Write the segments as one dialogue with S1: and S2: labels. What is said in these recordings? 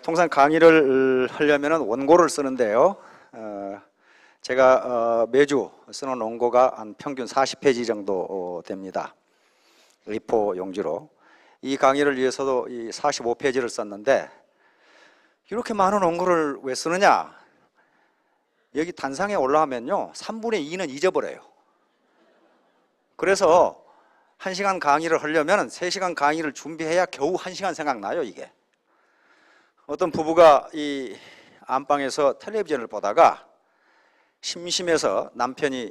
S1: 통상 강의를 하려면 원고를 쓰는데요. 제가 매주 쓰는 원고가 한 평균 40페이지 정도 됩니다. A4 용지로. 이 강의를 위해서도 이 45페이지를 썼는데 이렇게 많은 원고를 왜 쓰느냐? 여기 단상에 올라가면요 3분의 2는 잊어버려요. 그래서 1시간 강의를 하려면 3시간 강의를 준비해야 겨우 1시간 생각나요. 이게 어떤 부부가 이 안방에서 텔레비전을 보다가 심심해서 남편이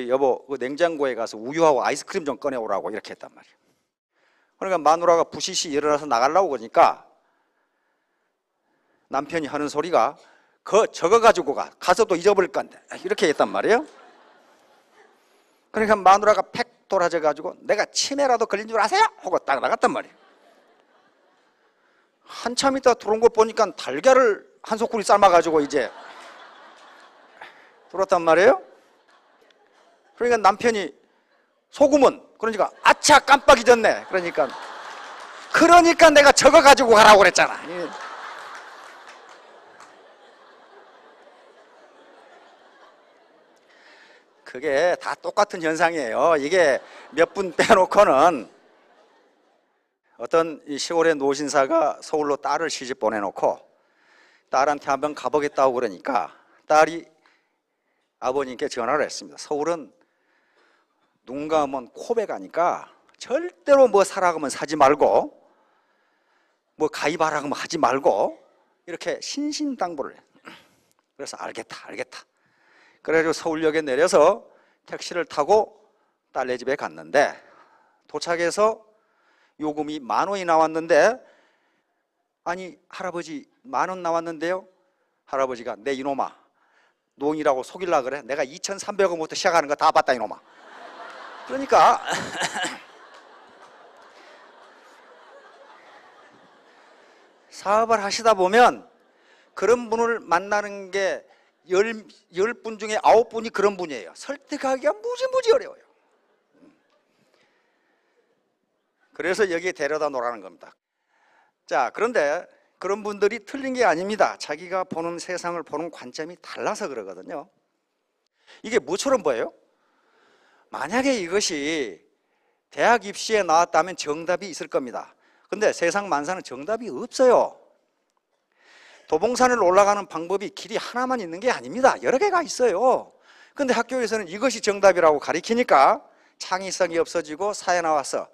S1: 여보 그 냉장고에 가서 우유하고 아이스크림 좀 꺼내오라고 이렇게 했단 말이에요. 그러니까 마누라가 부시시 일어나서 나가려고 그러니까 남편이 하는 소리가 저거 가지고 가서도 잊어버릴 건데 이렇게 했단 말이에요. 그러니까 마누라가 팩 돌아져 가지고 내가 치매라도 걸린 줄 아세요? 하고 딱 나갔단 말이에요. 한참 있다 들어온 거 보니까 달걀을 한 소쿠리 삶아가지고 이제 들어왔단 말이에요. 그러니까 남편이 소금은 그러니까 아차 깜빡 잊었네. 그러니까 내가 저거 가지고 가라고 그랬잖아. 그게 다 똑같은 현상이에요. 이게 몇 분 빼놓고는 어떤 시골의 노신사가 서울로 딸을 시집 보내놓고 딸한테 한번 가보겠다고 그러니까 딸이 아버님께 전화를 했습니다. 서울은 눈 감으면 코베 가니까 절대로 뭐 사라고 하면 사지 말고 뭐 가입하라고 하면 하지 말고 이렇게 신신당부를 해. 그래서 알겠다. 그래가지고 서울역에 내려서 택시를 타고 딸네 집에 갔는데 도착해서 요금이 10,000원이 나왔는데 아니 할아버지 10,000원 나왔는데요. 할아버지가 내 이놈아 농이라고 속일라 그래? 내가 2,300원부터 시작하는 거 다 봤다 이놈아. 그러니까 사업을 하시다 보면 그런 분을 만나는 게 10분 중에 9분이 그런 분이에요. 설득하기가 무지무지 어려워요. 그래서 여기에 데려다 놓으라는 겁니다. 자, 그런데 그런 분들이 틀린 게 아닙니다. 자기가 보는 세상을 보는 관점이 달라서 그러거든요. 이게 뭐처럼 보여요? 만약에 이것이 대학 입시에 나왔다면 정답이 있을 겁니다. 근데 세상 만사는 정답이 없어요. 도봉산을 올라가는 방법이 길이 하나만 있는 게 아닙니다. 여러 개가 있어요. 근데 학교에서는 이것이 정답이라고 가리키니까 창의성이 없어지고 사회 나와서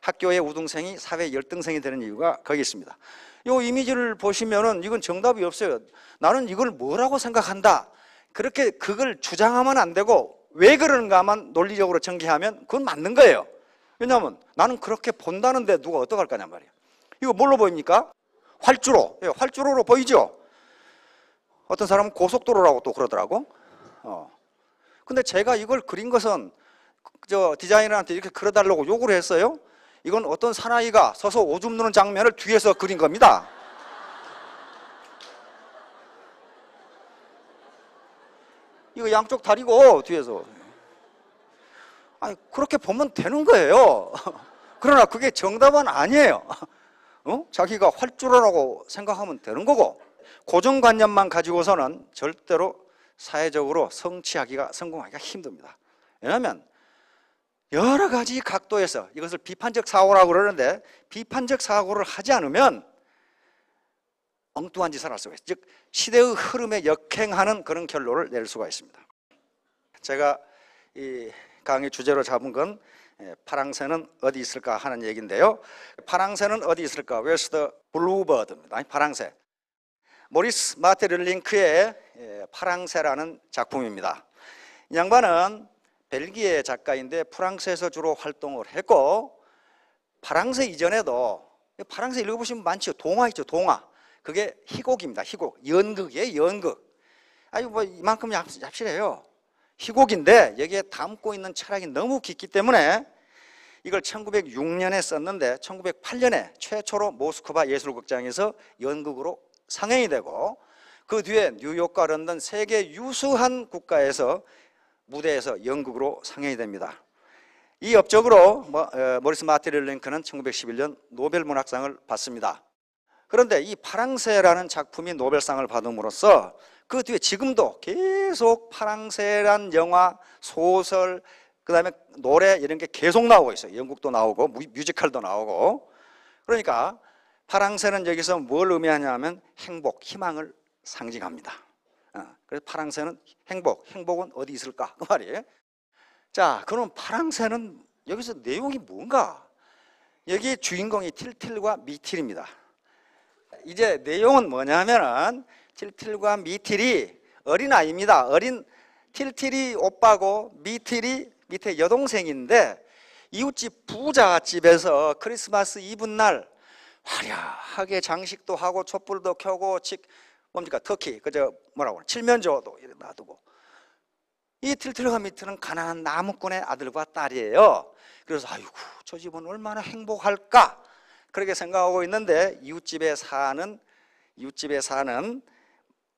S1: 학교의 우등생이 사회 열등생이 되는 이유가 거기 있습니다. 이 이미지를 보시면은 이건 정답이 없어요. 나는 이걸 뭐라고 생각한다. 그렇게 그걸 주장하면 안 되고 왜 그러는가만 논리적으로 전개하면 그건 맞는 거예요. 왜냐하면 나는 그렇게 본다는데 누가 어떡할 거냔 말이에요. 이거 뭘로 보입니까? 활주로. 활주로로 보이죠? 어떤 사람은 고속도로라고 또 그러더라고. 근데 제가 이걸 그린 것은 저 디자이너한테 이렇게 그려달라고 요구를 했어요. 이건 어떤 사나이가 서서 오줌 누는 장면을 뒤에서 그린 겁니다. 이거 양쪽 다리고 뒤에서. 아니 그렇게 보면 되는 거예요. 그러나 그게 정답은 아니에요. 자기가 활주로라고 생각하면 되는 거고 고정관념만 가지고서는 절대로 사회적으로 성공하기가 힘듭니다. 왜냐하면 여러 가지 각도에서 이것을 비판적 사고라고 그러는데 비판적 사고를 하지 않으면 엉뚱한 짓을 할 수가 있어요. 즉 시대의 흐름에 역행하는 그런 결론을 낼 수가 있습니다. 제가 이 강의 주제로 잡은 건 파랑새는 어디 있을까 하는 얘기인데요. 파랑새는 어디 있을까? Where's the bluebird입니다. 파랑새. 모리스 마테를링크의 파랑새라는 작품입니다. 이 양반은 벨기에 작가인데 프랑스에서 주로 활동을 했고 파랑새 이전에도 파랑새 읽어보시면 많죠. 동화 있죠. 동화. 그게 희곡입니다. 희곡. 연극이에요. 연극. 아니 뭐 이만큼 얍실해요. 희곡인데 여기에 담고 있는 철학이 너무 깊기 때문에 이걸 1906년에 썼는데 1908년에 최초로 모스크바 예술극장에서 연극으로 상영이 되고 그 뒤에 뉴욕과 런던 세계 유수한 국가에서 무대에서 연극으로 상영이 됩니다. 이 업적으로 모리스 마테를링크는 1911년 노벨 문학상을 받습니다. 그런데 이 파랑새라는 작품이 노벨상을 받음으로써 그 뒤에 지금도 계속 파랑새란 영화, 소설, 그 다음에 노래 이런 게 계속 나오고 있어요. 영국도 나오고 뮤지컬도 나오고. 그러니까 파랑새는 여기서 뭘 의미하냐면 행복, 희망을 상징합니다. 그래서 파랑새는 행복은 어디 있을까? 그 말이에요. 자, 그럼 파랑새는 여기서 내용이 뭔가? 여기 주인공이 틸틸과 미틸입니다. 이제 내용은 뭐냐면은 틸틸과 미틸이 어린아이입니다. 어린 틸틸이 오빠고 미틸이 밑에 여동생인데 이웃집 부잣집에서 크리스마스 이브날 화려하게 장식도 하고 촛불도 켜고 뭡니까 터키 그저 뭐라고 칠면조도 이렇게 놔두고 이 틸틸과 미틸은 가난한 나무꾼의 아들과 딸이에요. 그래서 아이고 저 집은 얼마나 행복할까 그렇게 생각하고 있는데 이웃집에 사는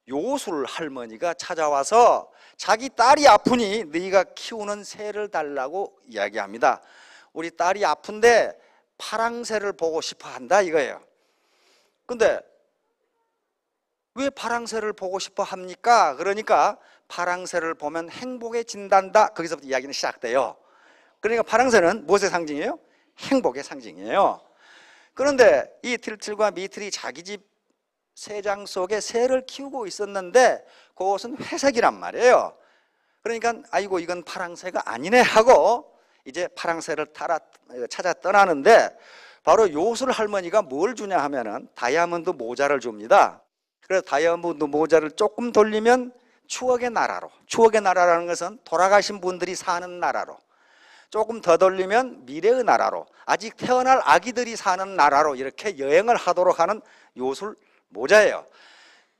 S1: 요술 할머니가 찾아와서 자기 딸이 아프니 네가 키우는 새를 달라고 이야기합니다. 우리 딸이 아픈데 파랑새를 보고 싶어 한다 이거예요. 근데 왜 파랑새를 보고 싶어 합니까? 그러니까 파랑새를 보면 행복해진단다. 거기서부터 이야기는 시작돼요. 그러니까 파랑새는 무엇의 상징이에요? 행복의 상징이에요. 그런데 이 틸틸과 미틸이 자기 집 새장 속에 새를 키우고 있었는데 그것은 회색이란 말이에요. 그러니까 아이고 이건 파랑새가 아니네 하고 이제 파랑새를 찾아 떠나는데 바로 요술 할머니가 뭘 주냐 하면은 다이아몬드 모자를 줍니다. 그래서 다이아몬드 모자를 조금 돌리면 추억의 나라로, 추억의 나라라는 것은 돌아가신 분들이 사는 나라로, 조금 더 돌리면 미래의 나라로, 아직 태어날 아기들이 사는 나라로 이렇게 여행을 하도록 하는 요술 모자예요.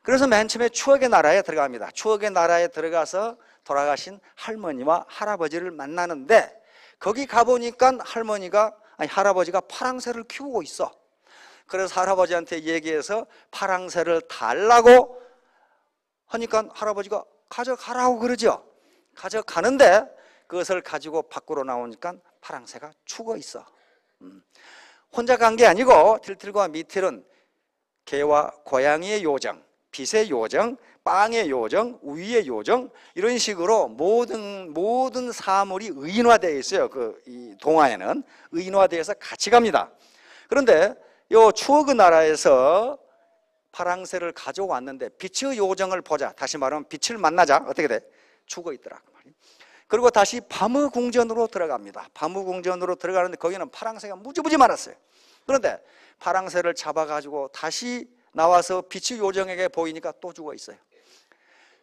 S1: 그래서 맨 처음에 추억의 나라에 들어갑니다. 추억의 나라에 들어가서 돌아가신 할머니와 할아버지를 만나는데 거기 가보니까 할아버지가 파랑새를 키우고 있어. 그래서 할아버지한테 얘기해서 파랑새를 달라고 하니까 할아버지가 가져가라고 그러죠. 가져가는데 그것을 가지고 밖으로 나오니까 파랑새가 죽어 있어. 혼자 간 게 아니고 틸틸과 미틸은 개와 고양이의 요정, 빛의 요정, 빵의 요정, 우유의 요정 이런 식으로 모든 사물이 의인화되어 있어요. 이 동화에는 의인화되어서 같이 갑니다. 그런데 이 추억의 나라에서 파랑새를 가져왔는데 빛의 요정을 보자. 다시 말하면 빛을 만나자. 어떻게 돼? 죽어 있더라. 그리고 다시 밤의 궁전으로 들어갑니다. 밤의 궁전으로 들어가는데 거기는 파랑새가 무지무지 많았어요. 그런데 파랑새를 잡아가지고 다시 나와서 빛의 요정에게 보이니까 또 죽어 있어요.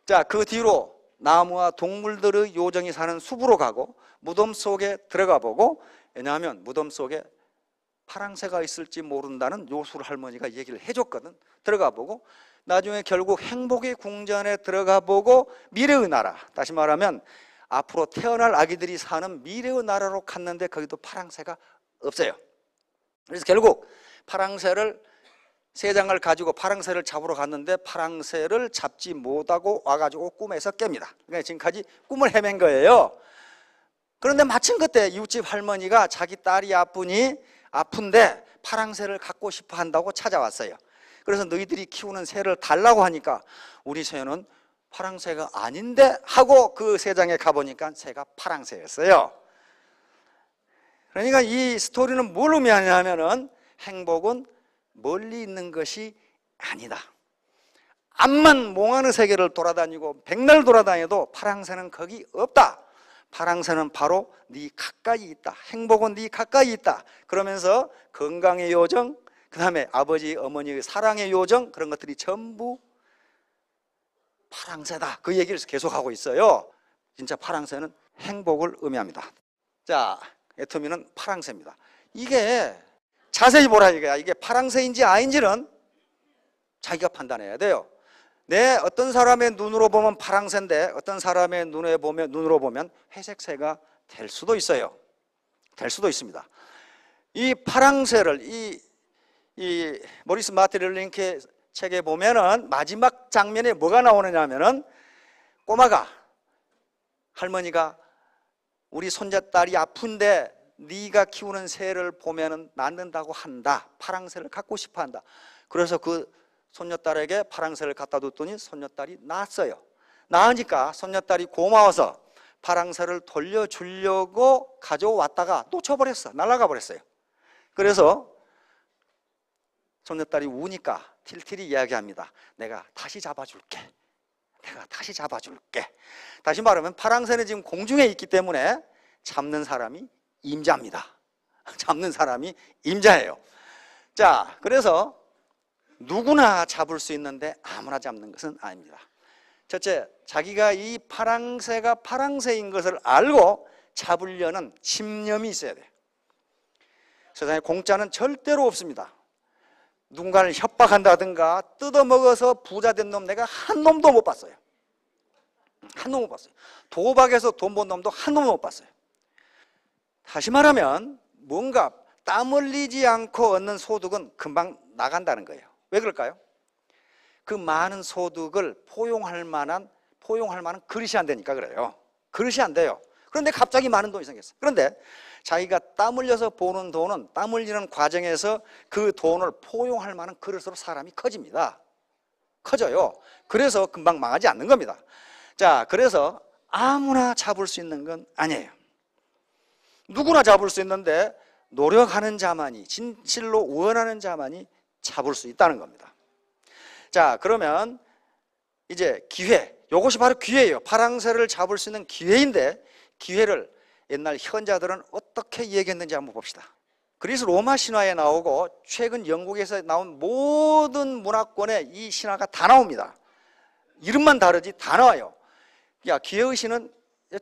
S1: 자, 그 뒤로 나무와 동물들의 요정이 사는 숲으로 가고 무덤 속에 들어가 보고, 왜냐하면 무덤 속에 파랑새가 있을지 모른다는 요술 할머니가 얘기를 해줬거든. 들어가 보고 나중에 결국 행복의 궁전에 들어가 보고 미래의 나라, 다시 말하면 앞으로 태어날 아기들이 사는 미래의 나라로 갔는데 거기도 파랑새가 없어요. 그래서 결국 새장을 가지고 파랑새를 잡으러 갔는데 파랑새를 잡지 못하고 와가지고 꿈에서 깹니다. 그러니까 지금까지 꿈을 헤맨 거예요. 그런데 마침 그때 이웃집 할머니가 자기 딸이 아픈데 파랑새를 갖고 싶어 한다고 찾아왔어요. 그래서 너희들이 키우는 새를 달라고 하니까 우리 새는 파랑새가 아닌데 하고 그 새장에 가보니까 새가 파랑새였어요. 그러니까 이 스토리는 뭘 의미하냐면은 행복은 멀리 있는 것이 아니다. 암만 몽환의 세계를 돌아다니고 백날 돌아다녀도 파랑새는 거기 없다. 파랑새는 바로 네 가까이 있다. 행복은 네 가까이 있다. 그러면서 건강의 요정, 그 다음에 아버지 어머니의 사랑의 요정, 그런 것들이 전부 파랑새다. 그 얘기를 계속하고 있어요. 진짜 파랑새는 행복을 의미합니다. 자, 애터미는 파랑새입니다. 이게 자세히 보라 이거야. 이게 파랑새인지 아닌지는 자기가 판단해야 돼요. 어떤 사람의 눈으로 보면 파랑새인데 어떤 사람의 눈으로 보면 회색새가 될 수도 있어요. 될 수도 있습니다. 이 파랑새를 이 모리스 마티렐링크의 책에 보면은 마지막 장면에 뭐가 나오느냐 하면은 꼬마가 할머니가 우리 손자딸이 아픈데 네가 키우는 새를 보면은 낫는다고 한다. 파랑새를 갖고 싶어 한다. 그래서 그 손녀딸에게 파랑새를 갖다 뒀더니 손녀딸이 낳았어요. 낳으니까 손녀딸이 고마워서 파랑새를 돌려주려고 가져왔다가 놓쳐버렸어. 날아가 버렸어요. 그래서 손녀딸이 우니까 틸틸이 이야기합니다. 내가 다시 잡아줄게. 내가 다시 잡아줄게. 다시 말하면 파랑새는 지금 공중에 있기 때문에 잡는 사람이 임자입니다. 잡는 사람이 임자예요. 자, 그래서 누구나 잡을 수 있는데 아무나 잡는 것은 아닙니다. 첫째, 자기가 이 파랑새가 파랑새인 것을 알고 잡으려는 집념이 있어야 돼요. 세상에 공짜는 절대로 없습니다. 누군가를 협박한다든가 뜯어먹어서 부자 된 놈 내가 한 놈도 못 봤어요. 한 놈 못 봤어요. 도박에서 돈 번 놈도 한 놈도 못 봤어요. 다시 말하면 뭔가 땀 흘리지 않고 얻는 소득은 금방 나간다는 거예요. 왜 그럴까요? 그 많은 소득을 포용할 만한 그릇이 안 되니까 그래요. 그릇이 안 돼요. 그런데 갑자기 많은 돈이 생겼어요. 그런데 자기가 땀 흘려서 버는 돈은 땀 흘리는 과정에서 그 돈을 포용할 만한 그릇으로 사람이 커집니다. 커져요. 그래서 금방 망하지 않는 겁니다. 자, 그래서 아무나 잡을 수 있는 건 아니에요. 누구나 잡을 수 있는데 노력하는 자만이, 진실로 원하는 자만이 잡을 수 있다는 겁니다. 자, 그러면 이제 기회, 이것이 바로 기회예요. 파랑새를 잡을 수 있는 기회인데 기회를 옛날 현자들은 어떻게 얘기했는지 한번 봅시다. 그리스 로마 신화에 나오고 최근 영국에서 나온 모든 문화권에 이 신화가 다 나옵니다. 이름만 다르지 다 나와요. 기회의 신은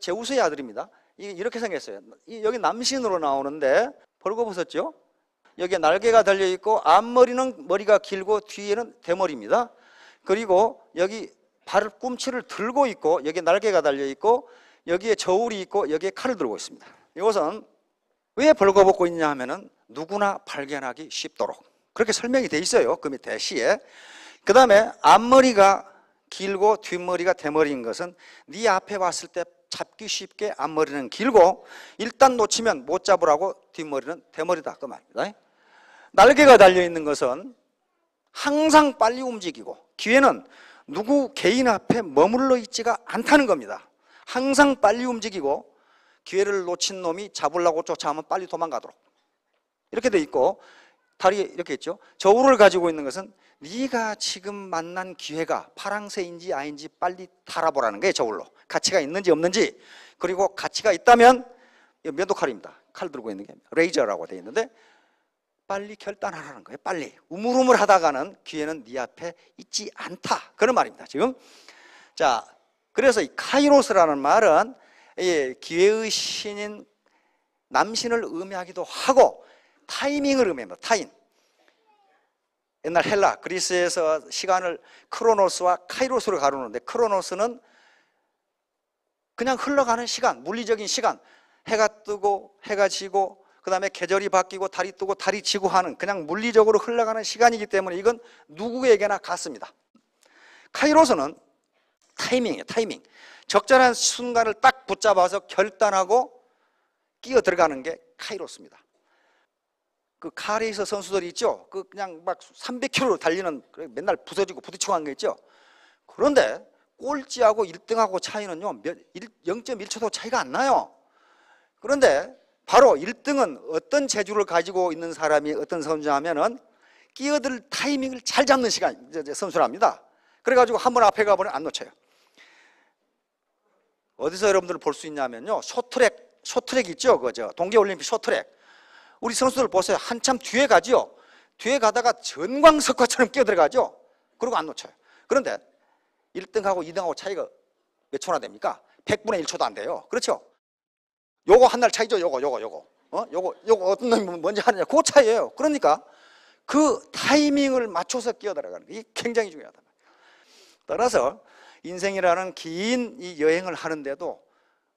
S1: 제우스의 아들입니다. 이렇게 생겼어요. 여기 남신으로 나오는데 벌거벗었죠? 여기에 날개가 달려있고 앞머리는 머리가 길고 뒤에는 대머리입니다. 그리고 여기 발꿈치를 들고 있고 여기에 날개가 달려있고 여기에 저울이 있고 여기에 칼을 들고 있습니다. 이것은 왜 벌거벗고 있냐 하면은 누구나 발견하기 쉽도록 그렇게 설명이 돼 있어요. 그 밑에 시에. 그 다음에 앞머리가 길고 뒷머리가 대머리인 것은 네 앞에 왔을 때 잡기 쉽게 앞머리는 길고 일단 놓치면 못 잡으라고 뒷머리는 대머리다 그 말입니다. 날개가 달려있는 것은 항상 빨리 움직이고 기회는 누구 개인 앞에 머물러 있지가 않다는 겁니다. 항상 빨리 움직이고 기회를 놓친 놈이 잡으려고 쫓아오면 빨리 도망가도록 이렇게 돼 있고 다리 이렇게 있죠. 저울을 가지고 있는 것은 네가 지금 만난 기회가 파랑새인지 아닌지 빨리 달아보라는 거예요. 저울로 가치가 있는지 없는지. 그리고 가치가 있다면 면도칼입니다. 칼 들고 있는 게 레이저라고 돼 있는데 빨리 결단하라는 거예요. 빨리 우물우물 하다가는 기회는 네 앞에 있지 않다 그런 말입니다. 지금 자, 그래서 이 카이로스라는 말은 기회의 신인 남신을 의미하기도 하고 타이밍을 의미합니다. 타임. 옛날 헬라 그리스에서 시간을 크로노스와 카이로스로 가르는데 크로노스는 그냥 흘러가는 시간, 물리적인 시간, 해가 뜨고 해가 지고 그 다음에 계절이 바뀌고 달이 뜨고 달이 지고 하는 그냥 물리적으로 흘러가는 시간이기 때문에 이건 누구에게나 같습니다. 카이로스는 타이밍이에요. 타이밍. 적절한 순간을 딱 붙잡아서 결단하고 끼어 들어가는 게 카이로스입니다. 그 카레이서 선수들이 있죠. 그 그냥 막 300km 달리는 맨날 부서지고 부딪히고 하는 게 있죠. 그런데 꼴찌하고 1등하고 차이는요 0.1초도 차이가 안 나요. 그런데 바로 1등은 어떤 재주를 가지고 있는 사람이 어떤 선수냐면은 끼어들 타이밍을 잘 잡는 시간 선수랍니다. 그래가지고 한 번 앞에 가보면 안 놓쳐요. 어디서 여러분들 볼 수 있냐면요 쇼트랙 있죠. 그죠? 동계올림픽 쇼트랙. 우리 선수들 보세요. 한참 뒤에 가지요. 뒤에 가다가 전광석화처럼 끼어들어가죠. 그리고 안 놓쳐요. 그런데 1등하고 2등하고 차이가 몇 초나 됩니까? 100분의 1초도 안 돼요. 그렇죠? 요거 한 날 차이죠. 요거 어떤 놈이 먼저 하느냐 그 차이예요. 그러니까 그 타이밍을 맞춰서 끼어들어가는 게 굉장히 중요하다. 따라서 인생이라는 긴 이 여행을 하는데도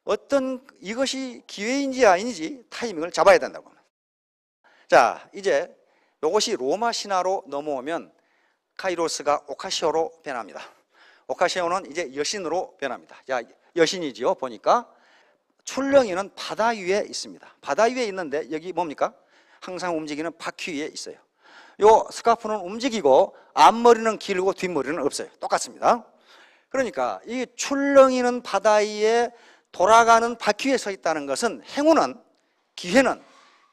S1: 어떤 이것이 기회인지 아닌지 타이밍을 잡아야 된다고 합니다. 자, 이제 이것이 로마 신화로 넘어오면 카이로스가 오카시오로 변합니다. 오카시오는 이제 여신으로 변합니다. 자, 여신이지요. 보니까 출렁이는 바다 위에 있습니다. 바다 위에 있는데 여기 뭡니까? 항상 움직이는 바퀴 위에 있어요. 요 스카프는 움직이고 앞머리는 길고 뒷머리는 없어요. 똑같습니다. 그러니까 이 출렁이는 바다 위에 돌아가는 바퀴에 서 있다는 것은 행운은, 기회는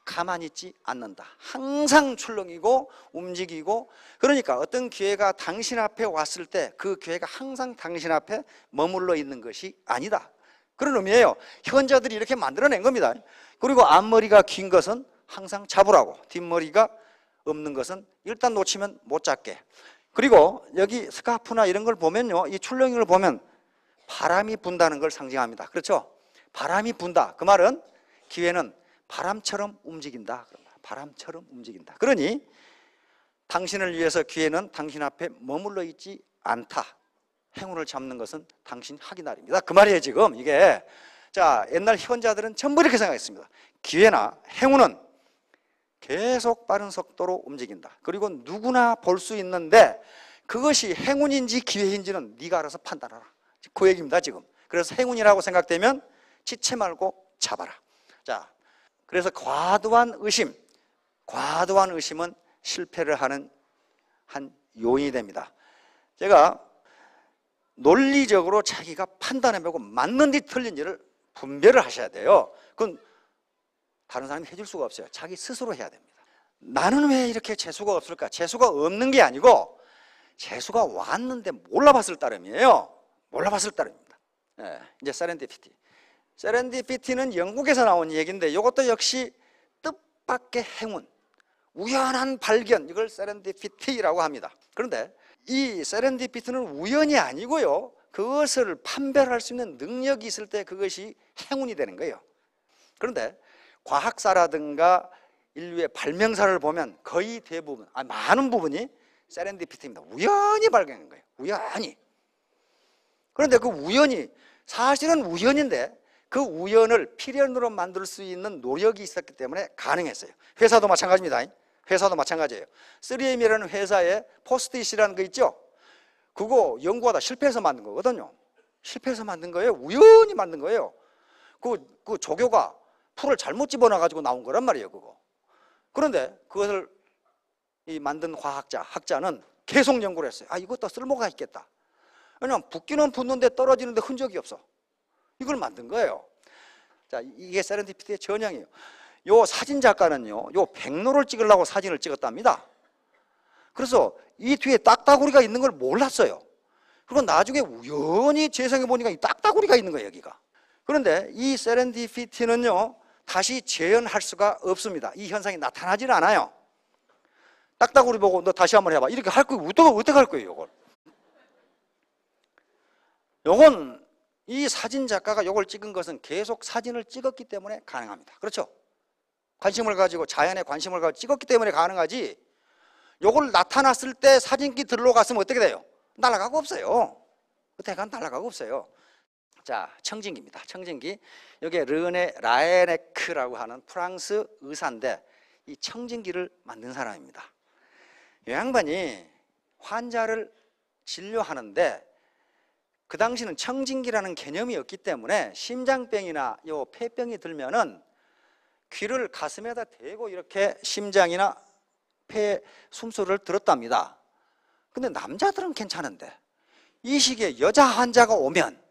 S1: 가만히 있지 않는다. 항상 출렁이고 움직이고, 그러니까 어떤 기회가 당신 앞에 왔을 때 그 기회가 항상 당신 앞에 머물러 있는 것이 아니다. 그런 의미예요. 현자들이 이렇게 만들어낸 겁니다. 그리고 앞머리가 긴 것은 항상 잡으라고, 뒷머리가 없는 것은 일단 놓치면 못 잡게. 그리고 여기 스카프나 이런 걸 보면요, 이 출렁이를 보면 바람이 분다는 걸 상징합니다. 그렇죠? 바람이 분다. 그 말은 기회는 바람처럼 움직인다. 바람처럼 움직인다. 그러니 당신을 위해서 기회는 당신 앞에 머물러 있지 않다. 행운을 잡는 것은 당신 학이날입니다. 그 말이에요 지금 이게. 자, 옛날 현자들은 전부 이렇게 생각했습니다. 기회나 행운은 계속 빠른 속도로 움직인다. 그리고 누구나 볼 수 있는데 그것이 행운인지 기회인지는 네가 알아서 판단하라. 그 얘기입니다 지금. 그래서 행운이라고 생각되면 지체 말고 잡아라. 자, 그래서 과도한 의심은 실패를 하는 한 요인이 됩니다. 제가 논리적으로 자기가 판단해보고 맞는지 틀린지를 분별을 하셔야 돼요. 그건 다른 사람이 해줄 수가 없어요. 자기 스스로 해야 됩니다. 나는 왜 이렇게 재수가 없을까? 재수가 없는 게 아니고 재수가 왔는데 몰라봤을 따름이에요. 몰라봤을 따름입니다. 네, 이제 세렌디피티. 세렌디피티는 영국에서 나온 얘기인데 이것도 역시 뜻밖의 행운, 우연한 발견, 이걸 세렌디피티라고 합니다. 그런데 이 세렌디피티는 우연이 아니고요, 그것을 판별할 수 있는 능력이 있을 때 그것이 행운이 되는 거예요. 그런데 과학사라든가 인류의 발명사를 보면 거의 대부분, 많은 부분이 세렌디피티입니다. 우연히 발견한 거예요. 우연히. 그런데 그 우연이 사실은 우연인데 그 우연을 필연으로 만들 수 있는 노력이 있었기 때문에 가능했어요. 회사도 마찬가지입니다. 회사도 마찬가지예요. 3M이라는 회사에 포스트잇이라는 거 있죠? 그거 연구하다 실패해서 만든 거거든요. 실패해서 만든 거예요. 우연히 만든 거예요. 그 조교가 풀을 잘못 집어넣어가지고 나온 거란 말이에요, 그거. 그런데 그것을 만든 학자는 계속 연구를 했어요. 이것도 쓸모가 있겠다. 왜냐하면 붓기는 붓는데 떨어지는데 흔적이 없어. 이걸 만든 거예요. 자, 이게 세렌디피티의 전형이에요. 요 사진 작가는요, 요 백로를 찍으려고 사진을 찍었답니다. 그래서 이 뒤에 딱따구리가 있는 걸 몰랐어요. 그리고 나중에 우연히 재생해 보니까 이 딱따구리가 있는 거예요, 여기가. 그런데 이 세렌디피티는요, 다시 재현할 수가 없습니다. 이 현상이 나타나질 않아요. 딱따구리 보고 너 다시 한번 해봐. 이렇게 할 거예요. 어떻게 할 거예요, 이걸? 요건 이 사진 작가가 요걸 찍은 것은 계속 사진을 찍었기 때문에 가능합니다. 그렇죠? 관심을 가지고, 자연에 관심을 가지고 찍었기 때문에 가능하지, 요걸 나타났을 때 사진기 들러 갔으면 어떻게 돼요? 날아가고 없어요. 대강 날아가고 없어요. 자, 청진기입니다. 청진기. 여기에 르네 라에네크라고 하는 프랑스 의사인데 이 청진기를 만든 사람입니다. 이 양반이 환자를 진료하는데 그 당시는 청진기라는 개념이 없기 때문에 심장병이나 요 폐병이 들면은 귀를 가슴에다 대고 이렇게 심장이나 폐 숨소리를 들었답니다. 근데 남자들은 괜찮은데 이 시기에 여자 환자가 오면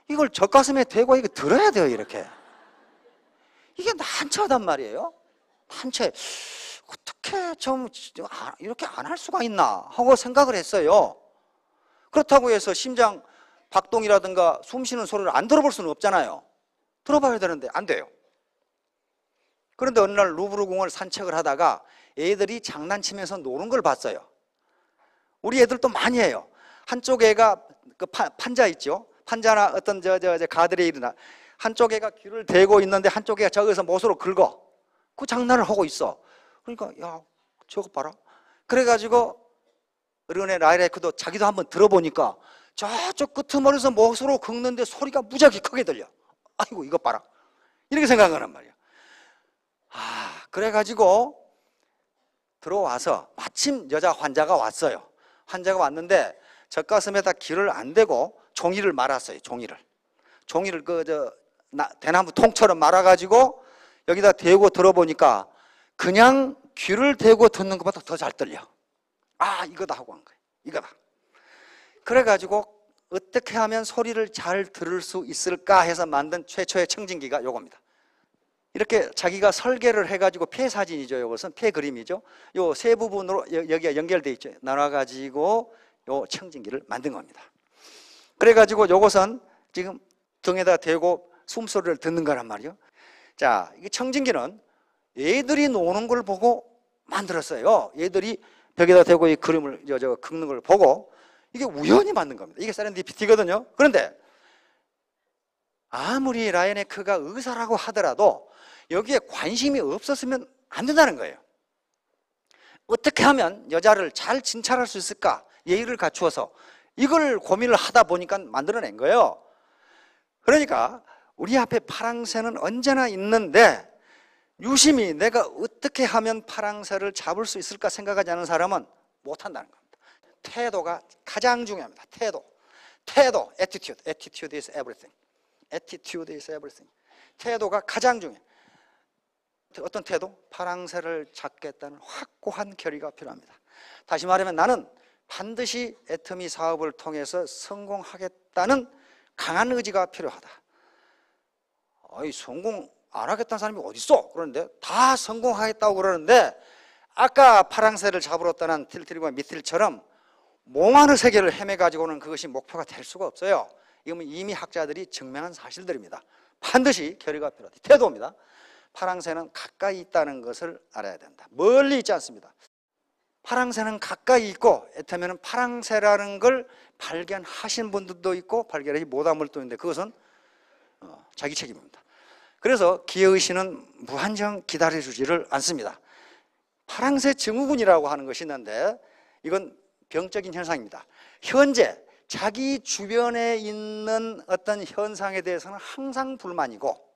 S1: 이걸 젖가슴에 대고 이거 들어야 돼요, 이렇게. 이게 난처하단 말이에요. 난처해. 어떻게 좀 이렇게 안 할 수가 있나 하고 생각을 했어요. 그렇다고 해서 심장 박동이라든가 숨 쉬는 소리를 안 들어볼 수는 없잖아요. 들어봐야 되는데 안 돼요. 그런데 어느 날 루브르 궁을 산책을 하다가 애들이 장난치면서 노는 걸 봤어요. 우리 애들도 많이 해요. 한쪽 애가 그 판자 있죠? 판자나 어떤 가드레 일이나 한쪽 애가 귀를 대고 있는데 한쪽 애가 저기서 못으로 긁어. 그 장난을 하고 있어. 그러니까 야, 저거 봐라. 그래가지고 르네 라이레크도 자기도 한번 들어보니까 저쪽 끄트머리에서 못으로 긁는데 소리가 무지하게 크게 들려. 아이고 이거 봐라. 이렇게 생각하란 말이야. 그래가지고 들어와서 마침 여자 환자가 왔어요. 환자가 왔는데 젖가슴에다 귀를 안 대고 종이를 말았어요. 종이를 대나무 통처럼 말아가지고 여기다 대고 들어보니까 그냥 귀를 대고 듣는 것보다 더 잘 들려. 아, 이거다 하고 한 거예요. 이거다. 그래가지고 어떻게 하면 소리를 잘 들을 수 있을까 해서 만든 최초의 청진기가 요겁니다. 이렇게 자기가 설계를 해가지고 폐 사진이죠. 이것은 폐 그림이죠. 요 세 부분으로 여기가 연결되어 있죠. 나눠가지고 요 청진기를 만든 겁니다. 그래가지고 요것은 지금 등에다 대고 숨소리를 듣는 거란 말이에요. 자, 이 청진기는 얘들이 노는 걸 보고 만들었어요. 얘들이 벽에다 대고 이 그림을 긁는 걸 보고 이게 우연히 만든 겁니다. 이게 세렌디피티거든요. 그런데 아무리 라이네크가 의사라고 하더라도 여기에 관심이 없었으면 안 된다는 거예요. 어떻게 하면 여자를 잘 진찰할 수 있을까? 예의를 갖추어서 이걸 고민을 하다 보니까 만들어낸 거예요. 그러니까 우리 앞에 파랑새는 언제나 있는데 유심히 내가 어떻게 하면 파랑새를 잡을 수 있을까 생각하지 않은 사람은 못한다는 겁니다. 태도가 가장 중요합니다. 태도, attitude. Attitude is everything. Attitude is everything. 태도가 가장 중요해요. 어떤 태도? 파랑새를 잡겠다는 확고한 결의가 필요합니다. 다시 말하면 나는 반드시 애터미 사업을 통해서 성공하겠다는 강한 의지가 필요하다. 성공 안 하겠다는 사람이 어디 있어? 그런데 다 성공하겠다고 그러는데 아까 파랑새를 잡으러 떠난 틸트리와 미틸처럼 몽환의 세계를 헤매가지고는 그것이 목표가 될 수가 없어요. 이건 이미 학자들이 증명한 사실들입니다. 반드시 결의가 필요하다. 태도입니다. 파랑새는 가까이 있다는 것을 알아야 된다. 멀리 있지 않습니다. 파랑새는 가까이 있고 애터미는 파랑새라는 걸 발견하신 분들도 있고 발견하지 못한 분들도 있는데 그것은 자기 책임입니다. 그래서 기어의신은 무한정 기다려주지를 않습니다. 파랑새 증후군이라고 하는 것이 있는데 이건 병적인 현상입니다. 현재 자기 주변에 있는 어떤 현상에 대해서는 항상 불만이고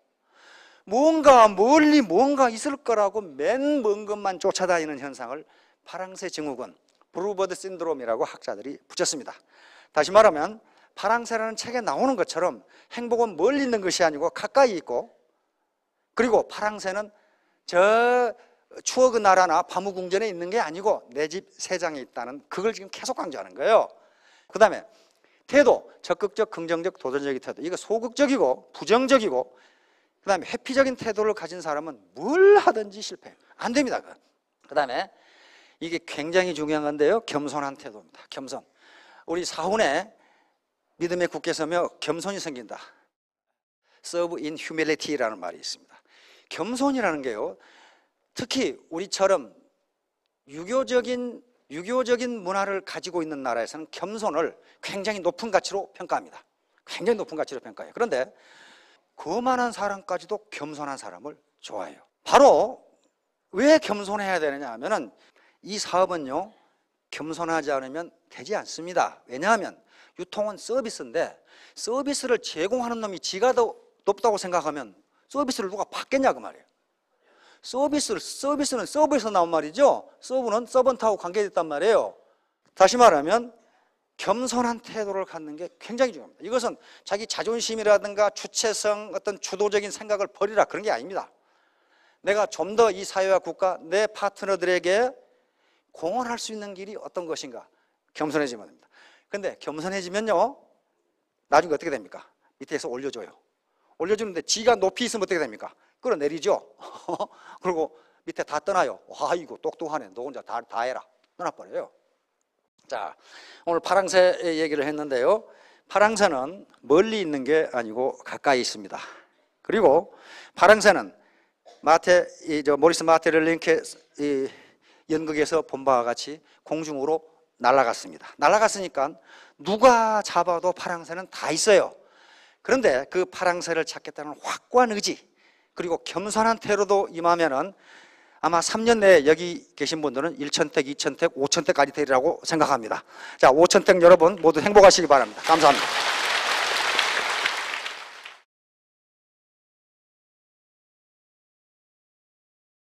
S1: 멀리 뭔가 있을 거라고 맨 먼 것만 쫓아다니는 현상을 파랑새 증후군, 브루버드 신드롬이라고 학자들이 붙였습니다. 다시 말하면 파랑새라는 책에 나오는 것처럼 행복은 멀리 있는 것이 아니고 가까이 있고 그리고 파랑새는 저 추억의 나라나 바무궁전에 있는 게 아니고 내 집 세장에 있다는 그걸 지금 계속 강조하는 거예요. 그 다음에 태도, 적극적, 긍정적, 도전적인 태도. 이거 소극적이고 부정적이고 그 다음에 회피적인 태도를 가진 사람은 뭘 하든지 실패해요. 안 됩니다. 그 다음에 이게 굉장히 중요한 건데요. 겸손한 태도입니다. 겸손. 우리 사훈에 믿음의 굳게 서며 겸손이 생긴다. Serve in humility라는 말이 있습니다. 겸손이라는 게요. 특히 우리처럼 유교적인 문화를 가지고 있는 나라에서는 겸손을 굉장히 높은 가치로 평가합니다. 굉장히 높은 가치로 평가해요. 그런데 거만한 사람까지도 겸손한 사람을 좋아해요. 바로 왜 겸손해야 되느냐 하면은 이 사업은요 겸손하지 않으면 되지 않습니다. 왜냐하면 유통은 서비스인데 서비스를 제공하는 놈이 지가 더 높다고 생각하면 서비스를 누가 받겠냐 그 말이에요. 서비스는 서브에서 나온 말이죠. 서브는 서번트하고 관계됐단 말이에요. 다시 말하면 겸손한 태도를 갖는 게 굉장히 중요합니다. 이것은 자기 자존심이라든가 주체성, 어떤 주도적인 생각을 버리라 그런 게 아닙니다. 내가 좀 더 이 사회와 국가, 내 파트너들에게 공헌할 수 있는 길이 어떤 것인가 겸손해지면 됩니다. 근데 겸손해지면요 나중에 어떻게 됩니까? 밑에서 올려줘요. 올려주는데 지가 높이 있으면 어떻게 됩니까? 끌어내리죠. 그리고 밑에 다 떠나요. 와 이거 똑똑하네. 너 혼자 다 해라. 떠나버려요. 자, 오늘 파랑새 얘기를 했는데요. 파랑새는 멀리 있는 게 아니고 가까이 있습니다. 그리고 파랑새는 모리스 마테를링케 연극에서 본 바와 같이 공중으로 날아갔습니다. 날아갔으니까 누가 잡아도 파랑새는 다 있어요. 그런데 그 파랑새를 찾겠다는 확고한 의지 그리고 겸손한 태도도 임하면은 아마 3년 내에 여기 계신 분들은 1,000택, 2,000택, 5,000택까지 되리라고 생각합니다. 자, 5,000택 여러분 모두 행복하시기 바랍니다. 감사합니다.